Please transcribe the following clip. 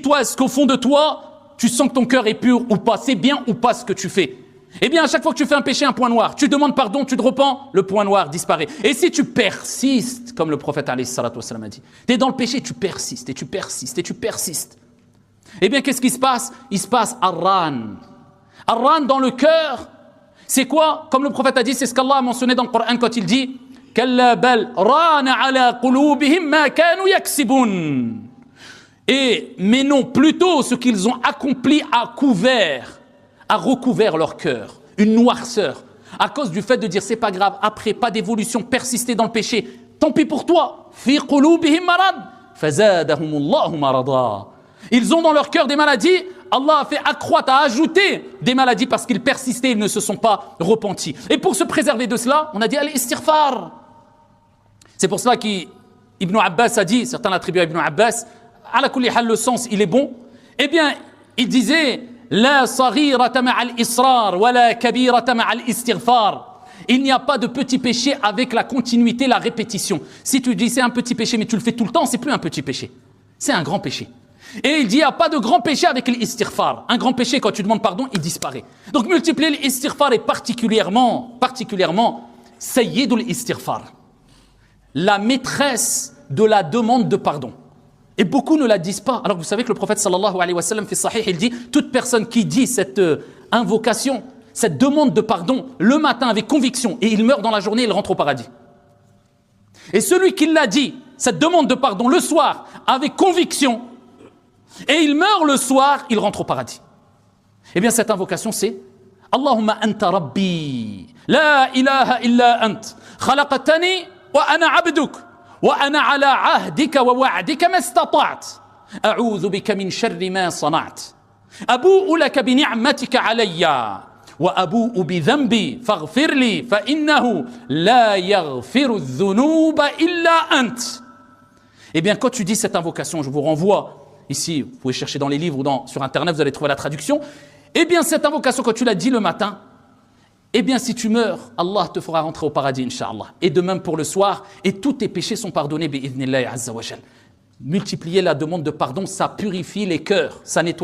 Dis-toi, est-ce qu'au fond de toi, tu sens que ton cœur est pur ou pas? C'est bien ou pas ce que tu fais? Eh bien, à chaque fois que tu fais un péché, un point noir, tu demandes pardon, tu te repens, le point noir disparaît. Et si tu persistes, comme le prophète alayhi salatu wassalam a dit, tu es dans le péché, tu persistes, et tu persistes, et tu persistes. Eh bien, qu'est-ce qui se passe? Il se passe arran. Arran dans le cœur, c'est quoi? Comme le prophète a dit, c'est ce qu'Allah a mentionné dans le Coran quand il dit Kalla bal rana ala qulubihim ma kanu yaksibun. Mais non, plutôt ce qu'ils ont accompli a recouvert leur cœur, une noirceur, à cause du fait de dire c'est pas grave, après pas d'évolution, persister dans le péché, tant pis pour toi. Fi qulubihim marad fazadahumullahu marada. Ils ont dans leur cœur des maladies, Allah a fait accroître, a ajouté des maladies parce qu'ils persistaient, ils ne se sont pas repentis. Et pour se préserver de cela, on a dit al-istighfar. C'est pour cela qu'Ibn Abbas a dit, certains l'attribuent à Ibn Abbas, ala kulli hal, le sens il est bon. Eh bien, il disait la saghirata ma'al israr wa la kabirata ma'al istighfar. Il n'y a pas de petit péché avec la continuité, la répétition. Si tu dis c'est un petit péché mais tu le fais tout le temps, c'est plus un petit péché, c'est un grand péché. Et il dit, il n'y a pas de grand péché avec l'istighfar. Un grand péché, quand tu demandes pardon, il disparaît. Donc multiplier l'istighfar est particulièrement sayyidul istighfar, la maîtresse de la demande de pardon. Et beaucoup ne la disent pas. Alors que vous savez que le prophète sallallahu alayhi wa sallam, fi sahih, il dit, toute personne qui dit cette invocation, cette demande de pardon, le matin avec conviction, et il meurt dans la journée, il rentre au paradis. Et celui qui l'a dit, cette demande de pardon, le soir, avec conviction, et il meurt le soir, il rentre au paradis. Eh bien, cette invocation, c'est Allahumma anta rabbi, la ilaha illa ant, khalaqtani wa ana abduk, wa ana ala ahdika wa wa'dika mastata'at, a'udhu bika min sharri ma sana'at, abu'u laka bi ni'matika alayya, wa abu'u bi dhanbi faghfir li, fa innahu la yaghfiru dhunuba illa ant. Eh bien, quand tu dis cette invocation, je vous renvoie ici, vous pouvez chercher dans les livres ou sur Internet, vous allez trouver la traduction. Eh bien, cette invocation, quand tu l'as dit le matin, eh bien, si tu meurs, Allah te fera rentrer au paradis, Inch'Allah. Et de même pour le soir, et tous tes péchés sont pardonnés, bi'idhnillahi azza wa jal. Multiplier la demande de pardon, ça purifie les cœurs, ça nettoie.